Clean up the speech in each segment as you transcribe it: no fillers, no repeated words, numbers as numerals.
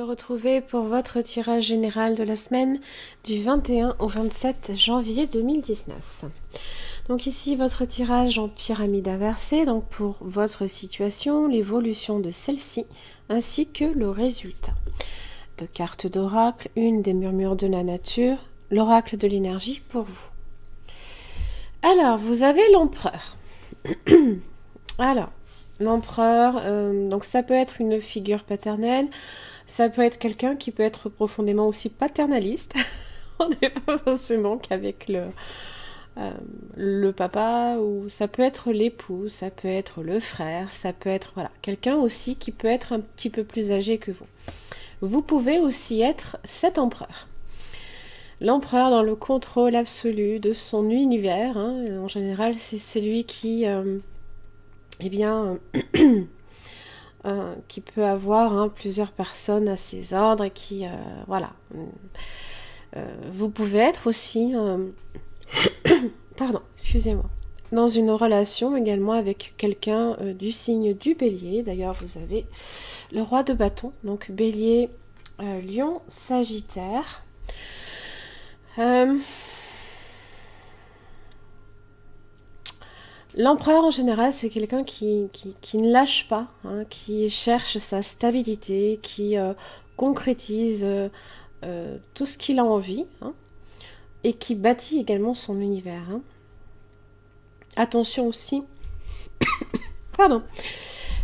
me retrouver pour votre tirage général de la semaine du 21 au 27 janvier 2019. Donc ici, votre tirage en pyramide inversée, donc pour votre situation, l'évolution de celle-ci, ainsi que le résultat. Deux cartes d'oracle, une des murmures de la nature, l'oracle de l'énergie pour vous. Alors, vous avez l'empereur. Alors, l'empereur, donc ça peut être une figure paternelle, ça peut être quelqu'un qui peut être profondément aussi paternaliste. On n'est pas forcément qu'avec le papa, ou ça peut être l'époux, ça peut être le frère, ça peut être voilà, quelqu'un aussi qui peut être un petit peu plus âgé que vous. Vous pouvez aussi être cet empereur. L'empereur dans le contrôle absolu de son univers, hein, en général c'est celui qui... eh bien, qui peut avoir plusieurs personnes à ses ordres et qui, voilà. Vous pouvez être aussi, pardon, excusez-moi, dans une relation également avec quelqu'un du signe du Bélier. D'ailleurs, vous avez le roi de bâton, donc Bélier, Lion, Sagittaire. L'empereur en général, c'est quelqu'un qui ne lâche pas, hein, qui cherche sa stabilité, qui concrétise tout ce qu'il a envie, hein, et qui bâtit également son univers. Hein. Attention aussi, pardon,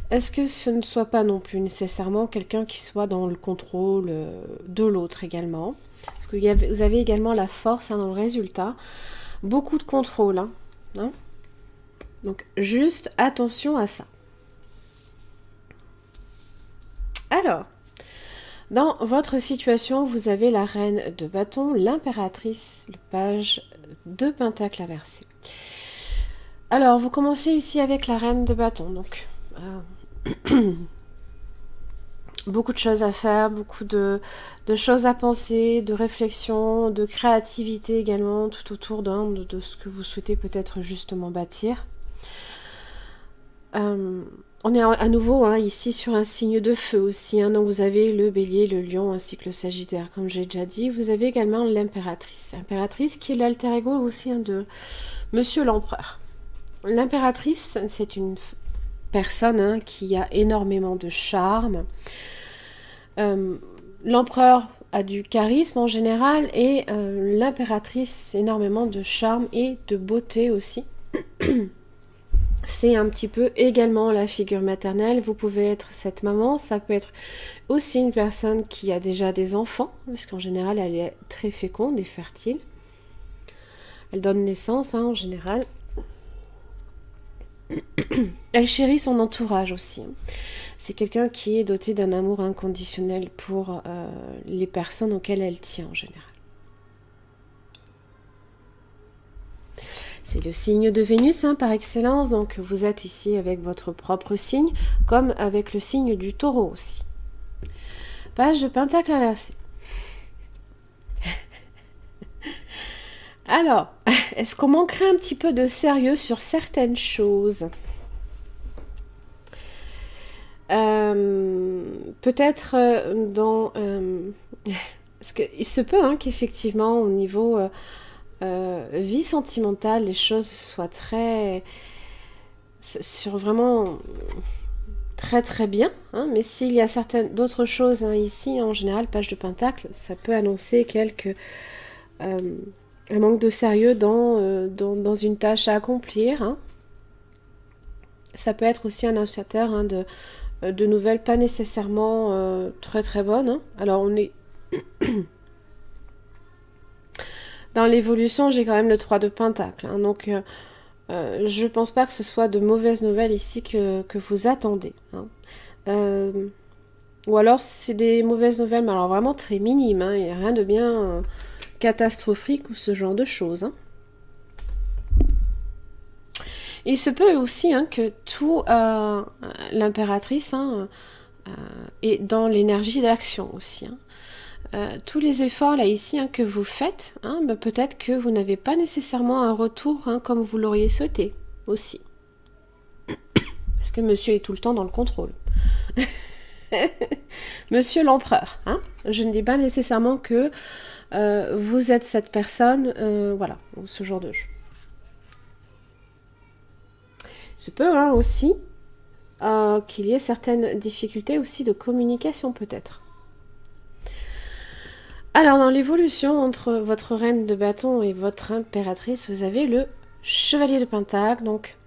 est-ce que ce ne soit pas non plus nécessairement quelqu'un qui soit dans le contrôle de l'autre également, parce que vous avez également la force dans le résultat, beaucoup de contrôle, hein. Donc, juste attention à ça. Alors, dans votre situation, vous avez la reine de bâton, l'impératrice, le page de pentacle inversé. Alors, vous commencez ici avec la reine de bâton. Donc, beaucoup de choses à faire, beaucoup de choses à penser, de réflexion, de créativité également, tout autour de ce que vous souhaitez peut-être justement bâtir. On est à nouveau ici sur un signe de feu aussi, donc vous avez le bélier, le lion ainsi que le sagittaire comme j'ai déjà dit. Vous avez également l'impératrice, qui est l'alter ego aussi de monsieur l'empereur. L'impératrice, c'est une personne qui a énormément de charme. L'empereur a du charisme en général et l'impératrice énormément de charme et de beauté aussi. C'est un petit peu également la figure maternelle. Vous pouvez être cette maman, ça peut être aussi une personne qui a déjà des enfants, parce qu'en général, elle est très féconde et fertile. Elle donne naissance, en général. Elle chérit son entourage aussi. C'est quelqu'un qui est doté d'un amour inconditionnel pour les personnes auxquelles elle tient, en général. C'est le signe de Vénus par excellence, donc vous êtes ici avec votre propre signe, comme avec le signe du taureau aussi. Page de pentacle inversé. Alors, est-ce qu'on manquerait un petit peu de sérieux sur certaines choses? Peut-être dans... parce qu'il se peut qu'effectivement, au niveau... vie sentimentale, les choses soient très vraiment très très bien, mais s'il y a d'autres choses ici, en général, page de pentacle, ça peut annoncer un manque de sérieux dans une tâche à accomplir. Ça peut être aussi un annonciateur de nouvelles pas nécessairement très très bonnes. Alors on est dans l'évolution, j'ai quand même le 3 de pentacle. Donc, je ne pense pas que ce soit de mauvaises nouvelles ici que vous attendez. Ou alors, c'est des mauvaises nouvelles, mais alors vraiment très minimes. Il n'y a rien de bien catastrophique ou ce genre de choses. Il se peut aussi que tout l'impératrice est dans l'énergie d'action aussi. Tous les efforts là ici que vous faites, peut-être que vous n'avez pas nécessairement un retour comme vous l'auriez souhaité aussi. Parce que monsieur est tout le temps dans le contrôle. Monsieur l'empereur, hein. Je ne dis pas nécessairement que vous êtes cette personne, voilà, ou ce genre de jeu. Il se peut hein, aussi qu'il y ait certaines difficultés aussi de communication peut-être. Alors dans l'évolution entre votre reine de bâton et votre impératrice, vous avez le chevalier de pentacle, donc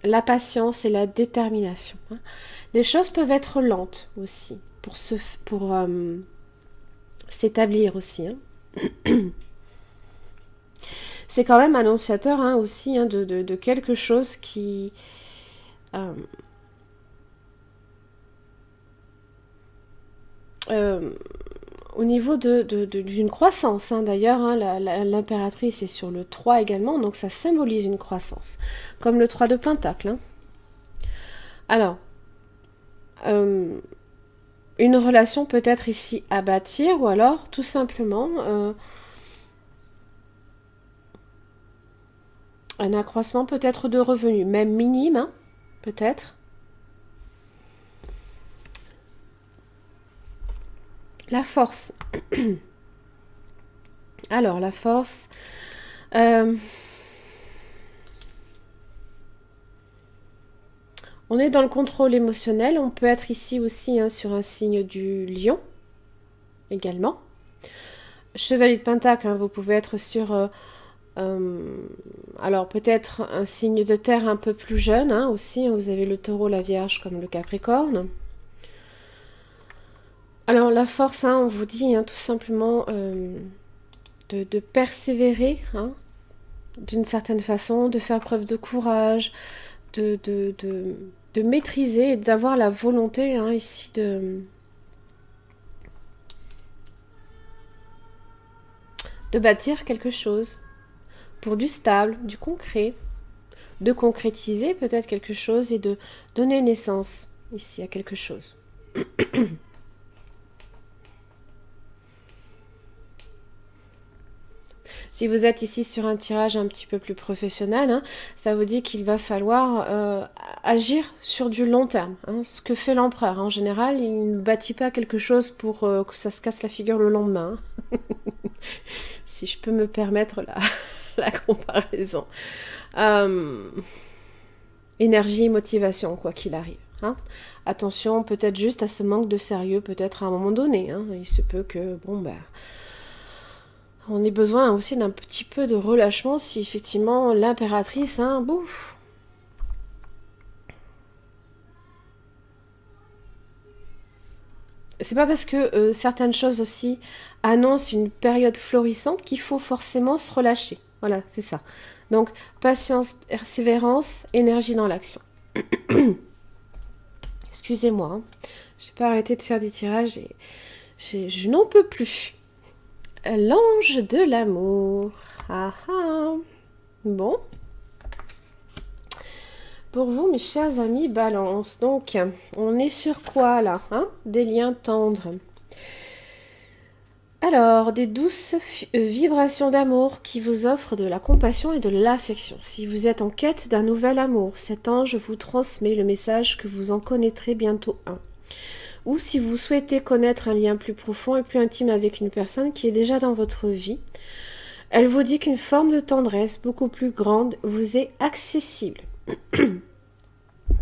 la patience et la détermination. Hein. Les choses peuvent être lentes aussi pour s'établir aussi. Hein. C'est quand même annonciateur hein, aussi hein, de quelque chose qui... au niveau d'une croissance, hein, d'ailleurs, hein, l'impératrice est sur le 3 également, donc ça symbolise une croissance, comme le 3 de Pentacle. Hein. Alors, une relation peut-être ici à bâtir, ou alors tout simplement un accroissement peut-être de revenus, même minime, hein, peut-être. La force. Alors, la force. On est dans le contrôle émotionnel. On peut être ici aussi hein, sur un signe du lion. Également. Chevalier de Pentacle, hein, vous pouvez être sur... alors, peut-être un signe de terre un peu plus jeune hein, aussi. Vous avez le taureau, la vierge comme le capricorne. Alors la force, hein, on vous dit hein, tout simplement de persévérer hein, d'une certaine façon, de faire preuve de courage, de maîtriser et d'avoir la volonté hein, ici de bâtir quelque chose pour du stable, du concret, de concrétiser peut-être quelque chose et de donner naissance ici à quelque chose. Si vous êtes ici sur un tirage un petit peu plus professionnel, hein, ça vous dit qu'il va falloir agir sur du long terme. Hein, ce que fait l'empereur. En général, il ne bâtit pas quelque chose pour que ça se casse la figure le lendemain. Hein. Si je peux me permettre la comparaison. Énergie et motivation, quoi qu'il arrive. Hein. Attention peut-être juste à ce manque de sérieux, peut-être à un moment donné. Hein. Il se peut que, bon, ben... on ait besoin aussi d'un petit peu de relâchement si effectivement l'impératrice, hein, bouf. C'est pas parce que certaines choses aussi annoncent une période florissante qu'il faut forcément se relâcher. Voilà, c'est ça. Donc, patience, persévérance, énergie dans l'action. Excusez-moi, hein. J'ai pas arrêté de faire des tirages et je n'en peux plus. L'ange de l'amour. Ah ah. Bon. Pour vous, mes chers amis, Balance. Donc, on est sur quoi, là hein? Des liens tendres. Alors, des douces vibrations d'amour qui vous offrent de la compassion et de l'affection. Si vous êtes en quête d'un nouvel amour, cet ange vous transmet le message que vous en connaîtrez bientôt un. Ou si vous souhaitez connaître un lien plus profond et plus intime avec une personne qui est déjà dans votre vie, elle vous dit qu'une forme de tendresse beaucoup plus grande vous est accessible.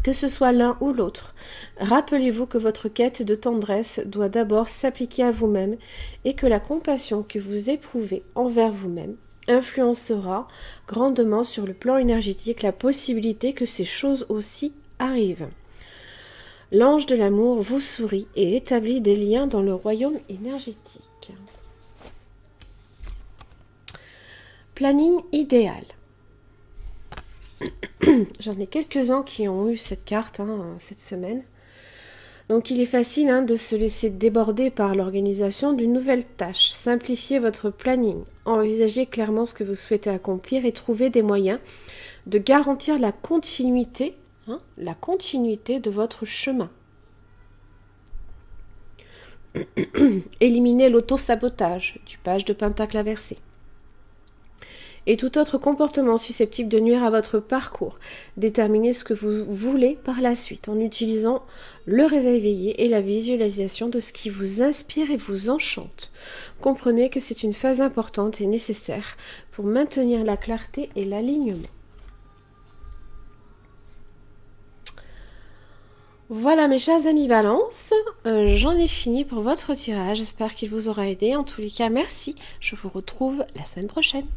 Que ce soit l'un ou l'autre, rappelez-vous que votre quête de tendresse doit d'abord s'appliquer à vous-même et que la compassion que vous éprouvez envers vous-même influencera grandement sur le plan énergétique la possibilité que ces choses aussi arrivent. L'ange de l'amour vous sourit et établit des liens dans le royaume énergétique. Planning idéal. J'en ai quelques-uns qui ont eu cette carte hein, cette semaine. Donc il est facile hein, de se laisser déborder par l'organisation d'une nouvelle tâche. Simplifiez votre planning. Envisagez clairement ce que vous souhaitez accomplir et trouvez des moyens de garantir la continuité de votre chemin. Éliminez l'auto-sabotage du page de Pentacle inversé. et tout autre comportement susceptible de nuire à votre parcours. Déterminez ce que vous voulez par la suite en utilisant le réveil éveillé et la visualisation de ce qui vous inspire et vous enchante. Comprenez que c'est une phase importante et nécessaire pour maintenir la clarté et l'alignement. Voilà mes chers amis Balance, j'en ai fini pour votre tirage, j'espère qu'il vous aura aidé. En tous les cas, merci, je vous retrouve la semaine prochaine.